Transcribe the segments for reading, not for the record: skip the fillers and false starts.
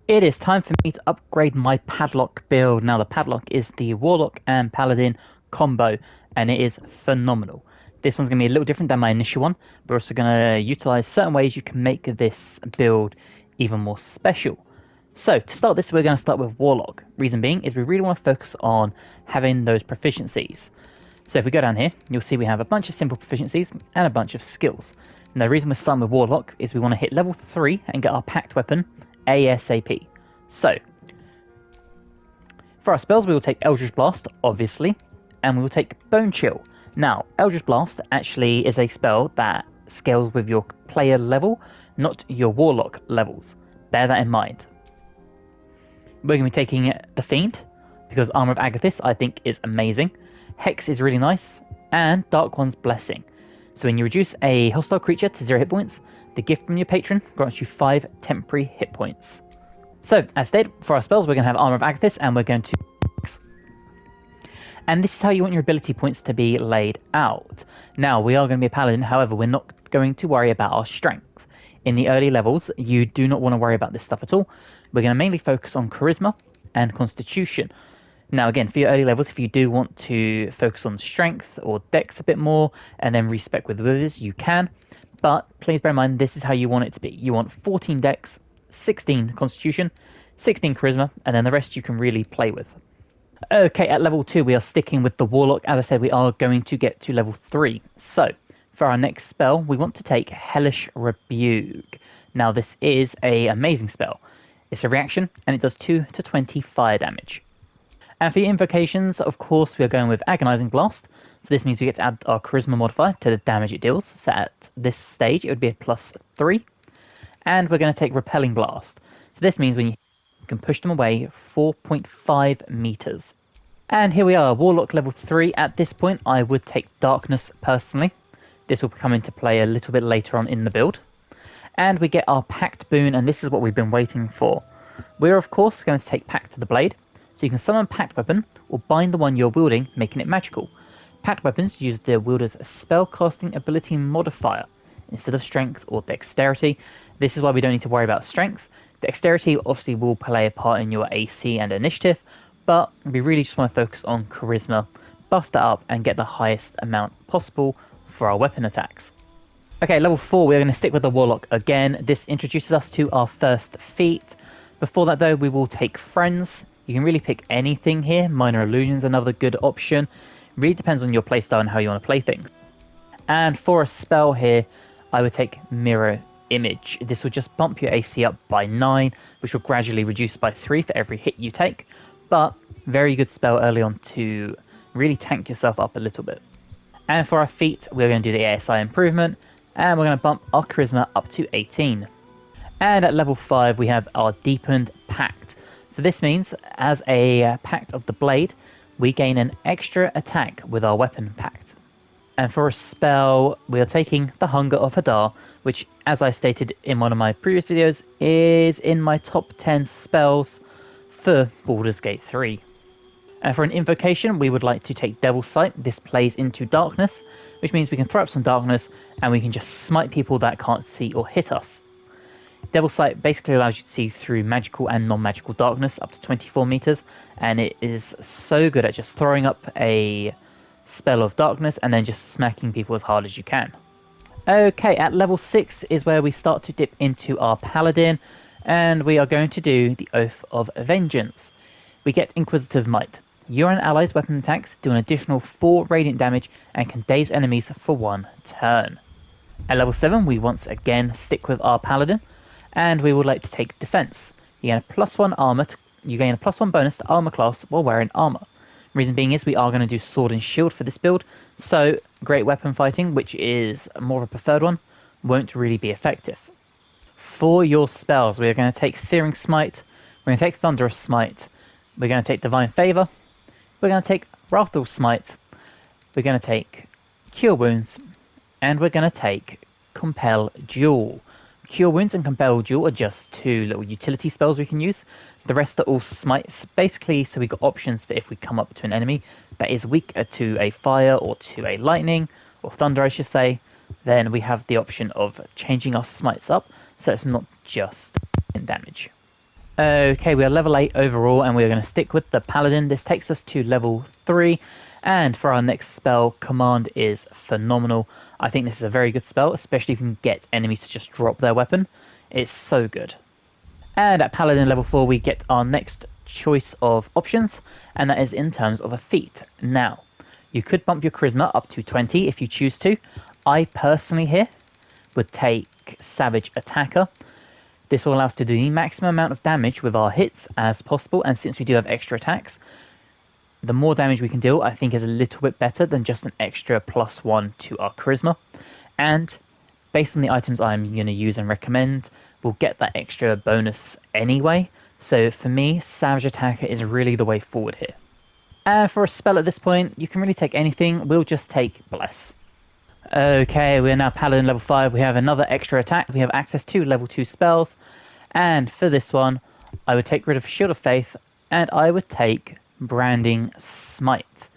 It is time for me to upgrade my Padlock build. Now the Padlock is the Warlock and Paladin combo, and it is phenomenal. This one's going to be a little different than my initial one, but we're also going to utilize certain ways you can make this build even more special. So to start this, we're going to start with Warlock. Reason being is we really want to focus on having those proficiencies. So if we go down here, you'll see we have a bunch of simple proficiencies and a bunch of skills. And the reason we're starting with Warlock is we want to hit level 3 and get our packed weapon ASAP. So, for our spells, we will take Eldritch Blast, obviously, and we will take Bone Chill. Now, Eldritch Blast actually is a spell that scales with your player level, not your Warlock levels. Bear that in mind. We're going to be taking the Fiend, because Armor of Agathis, I think, is amazing. Hex is really nice, and Dark One's Blessing. So when you reduce a hostile creature to 0 hit points, the gift from your patron grants you 5 temporary hit points. So, as stated, for our spells, we're going to have Armor of Agathis, and we're going to... And this is how you want your ability points to be laid out. Now, we are going to be a Paladin, however, we're not going to worry about our strength. In the early levels, you do not want to worry about this stuff at all. We're going to mainly focus on Charisma and Constitution. Now, again, for your early levels, if you do want to focus on Strength or Dex a bit more, and then respec with Withers, you can. But please bear in mind, this is how you want it to be. You want 14 Dex, 16 Constitution, 16 Charisma, and then the rest you can really play with. Okay, at level 2 we are sticking with the Warlock. As I said, we are going to get to level 3. So, for our next spell, we want to take Hellish Rebuke. Now this is an amazing spell. It's a reaction, and it does 2 to 20 fire damage. And for your invocations, of course, we are going with Agonizing Blast. So this means we get to add our Charisma modifier to the damage it deals. So at this stage, it would be a +3. And we're going to take Repelling Blast. So this means when you can push them away 4.5 meters. And here we are, Warlock level 3. At this point, I would take Darkness personally. This will come into play a little bit later on in the build. And we get our Pact Boon, and this is what we've been waiting for. We're, of course, going to take Pact to the Blade. So you can summon Pact Weapon, or bind the one you're wielding, making it magical. Pact Weapons use the wielder's spellcasting ability modifier, instead of Strength or Dexterity. This is why we don't need to worry about Strength. Dexterity obviously will play a part in your AC and Initiative, but we really just want to focus on Charisma, buff that up, and get the highest amount possible for our weapon attacks. Okay, level 4, we're going to stick with the Warlock again. This introduces us to our first feat. Before that though, we will take Friends. You can really pick anything here. Minor Illusion's another good option. Really depends on your playstyle and how you want to play things. And for a spell here, I would take Mirror Image. This will just bump your AC up by 9, which will gradually reduce by 3 for every hit you take. But very good spell early on to really tank yourself up a little bit. And for our feat, we're going to do the ASI improvement, and we're going to bump our Charisma up to 18. And at level 5, we have our Deepened Pact. So this means, as a Pact of the Blade, we gain an extra attack with our weapon pact. And for a spell, we are taking the Hunger of Hadar, which, as I stated in one of my previous videos, is in my top 10 spells for Baldur's Gate 3. And for an invocation, we would like to take Devil's Sight. This plays into darkness, which means we can throw up some darkness, and we can just smite people that can't see or hit us. Devil's Sight basically allows you to see through magical and non-magical darkness up to 24 meters, and it is so good at just throwing up a spell of darkness and then just smacking people as hard as you can. Okay, at level 6 is where we start to dip into our Paladin, and we are going to do the Oath of Vengeance. We get Inquisitor's Might. Your and allies' weapon attacks do an additional 4 radiant damage and can daze enemies for 1 turn. At level 7, we once again stick with our Paladin, and we would like to take Defense. You gain a +1 armor. You gain a +1 bonus to armor class while wearing armor. Reason being is we are going to do Sword and Shield for this build, so great weapon fighting, which is more of a preferred one, won't really be effective. For your spells, we are going to take Searing Smite, we're going to take Thunderous Smite, we're going to take Divine Favor, we're going to take Wrathful Smite, we're going to take Cure Wounds, and we're going to take Compel Duel. Cure Wounds and Compel Duel are just 2 little utility spells we can use. The rest are all smites, basically, so we've got options for if we come up to an enemy that is weak to a fire or to a lightning, or thunder I should say, then we have the option of changing our smites up so it's not just in damage. Okay, we are level 8 overall, and we're going to stick with the Paladin. This takes us to level 3, and for our next spell, Command is phenomenal. I think this is a very good spell, especially if you can get enemies to just drop their weapon. It's so good. And at Paladin level 4, we get our next choice of options, and that is in terms of a feat. Now, you could bump your Charisma up to 20 if you choose to. I personally here would take Savage Attacker. This will allow us to do the maximum amount of damage with our hits as possible, and since we do have extra attacks, the more damage we can deal, I think, is a little bit better than just an extra +1 to our Charisma. And based on the items I'm going to use and recommend, we'll get that extra bonus anyway. So for me, Savage Attacker is really the way forward here. And for a spell at this point, you can really take anything. We'll just take Bless. Okay, we're now Paladin level 5. We have another extra attack. We have access to level 2 spells. And for this one, I would take rid of Shield of Faith, and I would take Branding Smite.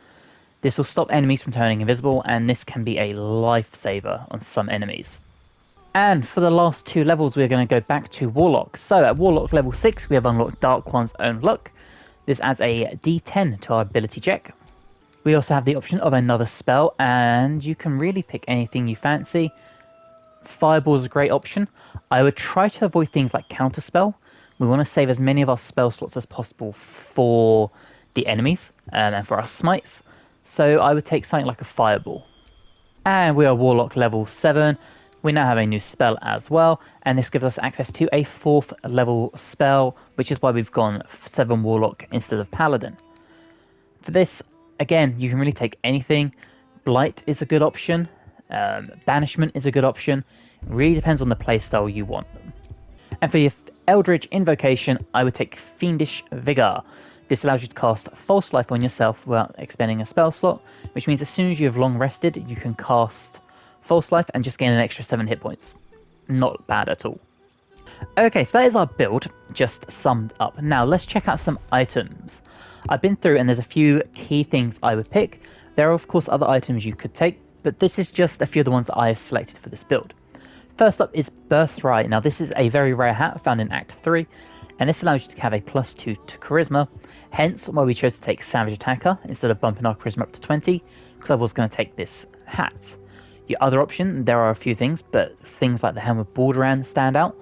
This will stop enemies from turning invisible, and this can be a lifesaver on some enemies. And for the last 2 levels, we're going to go back to Warlock. So at Warlock level 6, we have unlocked Dark One's Own Luck. This adds a D10 to our ability check. We also have the option of another spell, and you can really pick anything you fancy. Fireball is a great option. I would try to avoid things like Counterspell. We want to save as many of our spell slots as possible for the enemies and for our smites. So I would take something like a Fireball. And we are Warlock level 7. We now have a new spell as well, and this gives us access to a 4th level spell, which is why we've gone 7 Warlock instead of Paladin. For this, again, you can really take anything. Blight is a good option. Banishment is a good option. It really depends on the playstyle you want. And for your Eldritch Invocation, I would take Fiendish Vigor. This allows you to cast False Life on yourself without expending a spell slot, which means as soon as you have long rested, you can cast False Life and just gain an extra 7 hit points. Not bad at all. Okay, so that is our build, just summed up. Now let's check out some items. I've been through and there's a few key things I would pick. There are of course other items you could take, but this is just a few of the ones that I have selected for this build. First up is Birthright. Now this is a very rare hat found in Act 3, and this allows you to have a +2 to Charisma, hence why we chose to take Savage Attacker instead of bumping our Charisma up to 20, because I was going to take this hat. Your other option, there are a few things, but things like the Helm of Baldur stand out.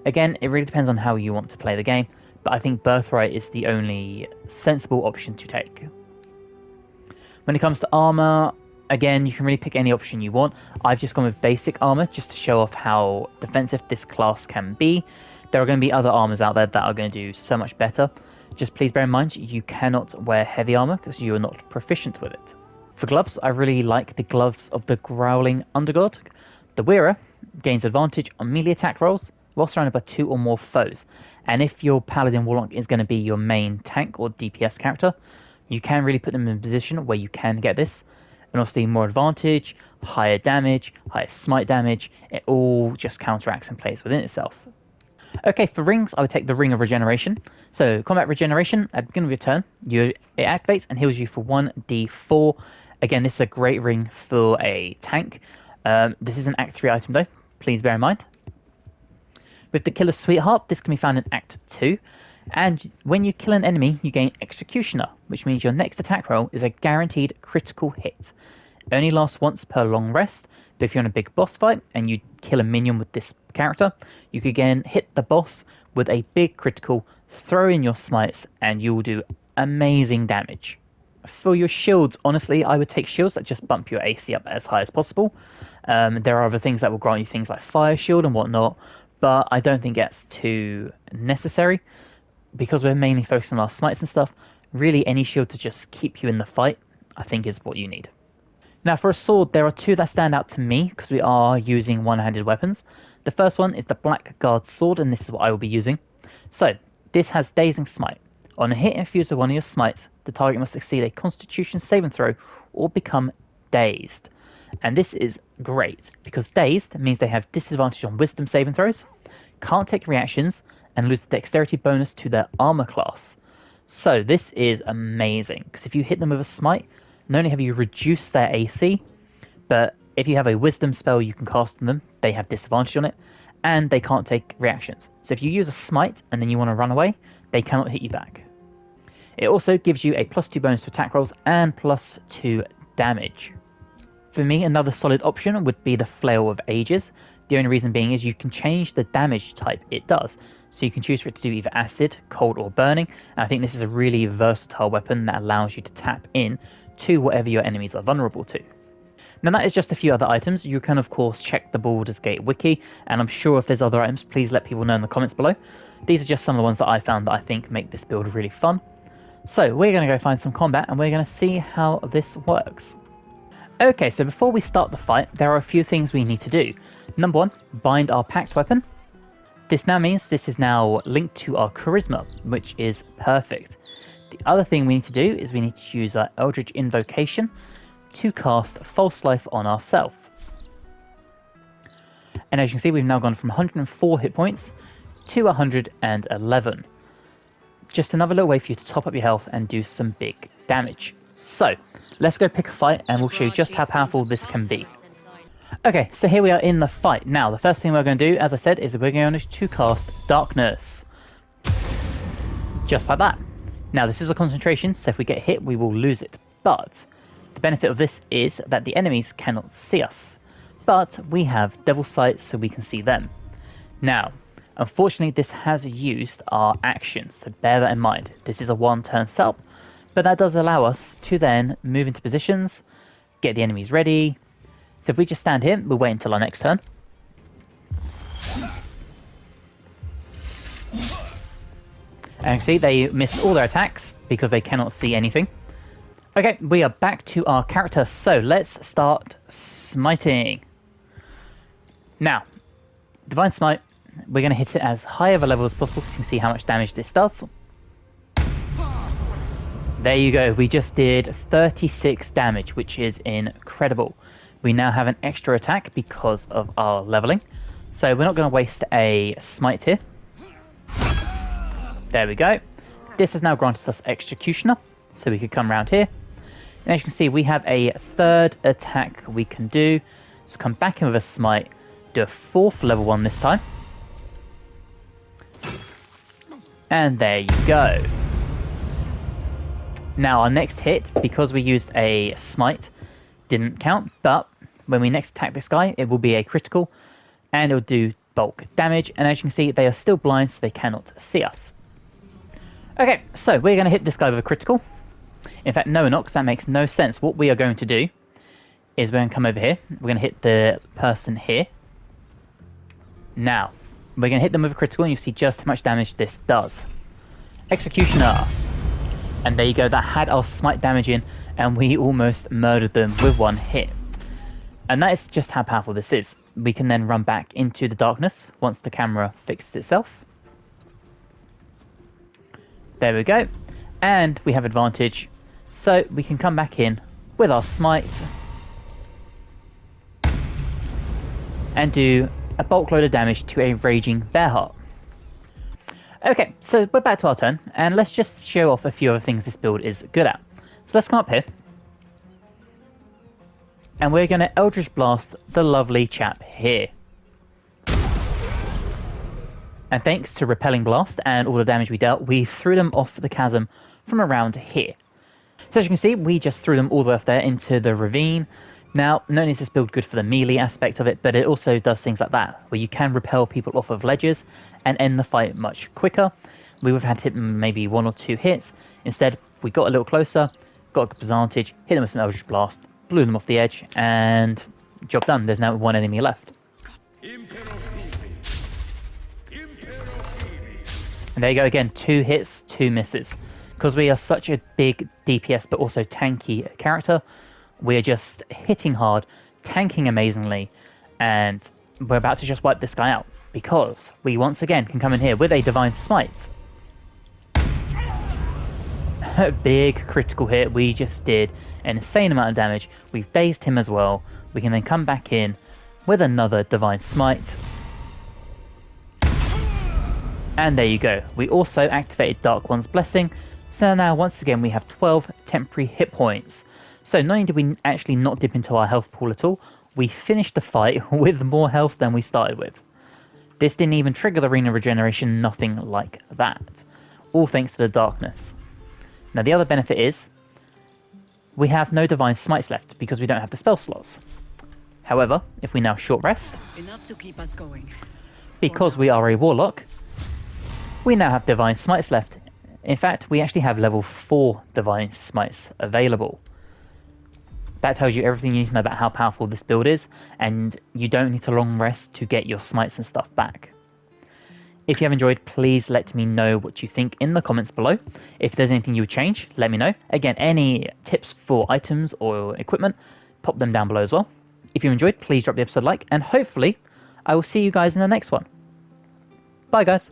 Again, it really depends on how you want to play the game, but I think Birthright is the only sensible option to take. When it comes to armor, again, you can really pick any option you want. I've just gone with basic armor just to show off how defensive this class can be. There are going to be other armors out there that are going to do so much better. Just please bear in mind, you cannot wear heavy armor because you are not proficient with it. For gloves, I really like the gloves of the Growling Undergod. The wearer gains advantage on melee attack rolls while surrounded by 2 or more foes. And if your Paladin Warlock is going to be your main tank or DPS character, you can really put them in a position where you can get this. And obviously more advantage, higher damage, higher smite damage, it all just counteracts and plays within itself. Okay, for rings, I would take the Ring of Regeneration. So combat regeneration, at the beginning of your turn, it activates and heals you for 1d4. Again, this is a great ring for a tank. This is an Act 3 item though, please bear in mind. With the Killer's Sweetheart, this can be found in Act 2. And when you kill an enemy, you gain Executioner, which means your next attack roll is a guaranteed critical hit. It only lasts once per long rest, but if you're in a big boss fight and you kill a minion with this character, you can again hit the boss with a big critical, throw in your smites, and you will do amazing damage. For your shields, honestly, I would take shields that just bump your AC up as high as possible. There are other things that will grant you things like Fire Shield and whatnot, but I don't think that's too necessary. Because we're mainly focused on our smites and stuff, really any shield to just keep you in the fight, I think is what you need. Now for a sword, there are 2 that stand out to me, because we are using one-handed weapons. The first one is the Blackguard Sword, and this is what I will be using. So, this has Dazing Smite. On a hit infused with one of your smites, the target must succeed a Constitution saving throw or become dazed. And this is great, because dazed means they have disadvantage on Wisdom saving throws, can't take reactions, and lose the dexterity bonus to their armor class. So this is amazing, because if you hit them with a smite, not only have you reduced their AC, but if you have a wisdom spell you can cast on them, they have disadvantage on it, and they can't take reactions. So if you use a smite and then you want to run away, they cannot hit you back. It also gives you a +2 bonus to attack rolls and +2 damage. For me, another solid option would be the Flail of Ages. The only reason being is you can change the damage type it does. So you can choose for it to do either acid, cold, or burning. And I think this is a really versatile weapon that allows you to tap in to whatever your enemies are vulnerable to. Now that is just a few other items. You can of course check the Baldur's Gate wiki, and I'm sure if there's other items, please let people know in the comments below. These are just some of the ones that I found that I think make this build really fun. So we're going to go find some combat and we're going to see how this works. Okay, so before we start the fight, there are a few things we need to do. Number one, bind our packed weapon. This now means this is now linked to our charisma, which is perfect. The other thing we need to do is we need to use our Eldritch Invocation to cast False Life on ourselves. And as you can see, we've now gone from 104 hit points to 111. Just another little way for you to top up your health and do some big damage. So, let's go pick a fight and we'll show you just how powerful this can be. Okay, so here we are in the fight. Now, the first thing we're going to do, as I said, is we're going to cast Darkness. Just like that. Now, this is a concentration, so if we get hit, we will lose it. But the benefit of this is that the enemies cannot see us. But we have Devil Sight, so we can see them. Now, unfortunately, this has used our actions, so bear that in mind. This is a one-turn setup, but that does allow us to then move into positions, get the enemies ready. So if we just stand here, we'll wait until our next turn. And see, they missed all their attacks because they cannot see anything. Okay, we are back to our character, so let's start smiting. Now, Divine Smite, we're going to hit it as high of a level as possible so you can see how much damage this does. There you go, we just did 36 damage, which is incredible. We now have an extra attack because of our leveling, so we're not going to waste a smite here. There we go. This has now granted us Executioner, so we could come around here. And as you can see, we have a third attack we can do. So come back in with a smite, do a fourth level one this time. And there you go. Now our next hit, because we used a smite, didn't count, but when we next attack this guy, it will be a critical, and it'll do bulk damage, and as you can see, they are still blind, so they cannot see us. Okay, so we're going to hit this guy with a critical. In fact, no, we're not, because that makes no sense. What we are going to do is we're going to come over here, we're going to hit the person here. Now, we're going to hit them with a critical, and you see just how much damage this does. Executioner. And there you go, that had our smite damage in, and we almost murdered them with one hit. And that is just how powerful this is. We can then run back into the darkness once the camera fixes itself. There we go. And we have advantage, so we can come back in with our smite and do a bulk load of damage to a Raging Bearheart. Okay, so we're back to our turn, and let's just show off a few other things this build is good at. So let's come up here, and we're going to Eldritch Blast the lovely chap here. And thanks to Repelling Blast and all the damage we dealt, we threw them off the chasm from around here. So as you can see, we just threw them all the way off there into the ravine. Now, not only is this build good for the melee aspect of it, but it also does things like that, where you can repel people off of ledges and end the fight much quicker. We would have had to hit them maybe 1 or 2 hits. Instead, we got a little closer, got a good advantage, hit them with some Eldritch Blast, blew them off the edge, and job done. There's now one enemy left. And there you go again, 2 hits, 2 misses. Because we are such a big DPS but also tanky character, we're just hitting hard, tanking amazingly, and we're about to just wipe this guy out. Because we once again can come in here with a Divine Smite. A big critical hit, we just did an insane amount of damage. We've dazed him as well. We can then come back in with another Divine Smite. And there you go. We also activated Dark One's Blessing, so now once again we have 12 temporary hit points. So not only did we actually not dip into our health pool at all, we finished the fight with more health than we started with. This didn't even trigger the Arena Regeneration, nothing like that. All thanks to the darkness. Now the other benefit is, we have no Divine Smites left because we don't have the spell slots. However, if we now short rest, Enough to keep us going. because we are a Warlock, we now have Divine Smites left. In fact, we actually have level 4 Divine Smites available. That tells you everything you need to know about how powerful this build is, and you don't need to long rest to get your smites and stuff back. If you have enjoyed, please let me know what you think in the comments below. If there's anything you would change, let me know. Again, any tips for items or equipment, pop them down below as well. If you enjoyed, please drop the episode a like, and hopefully I will see you guys in the next one. Bye guys!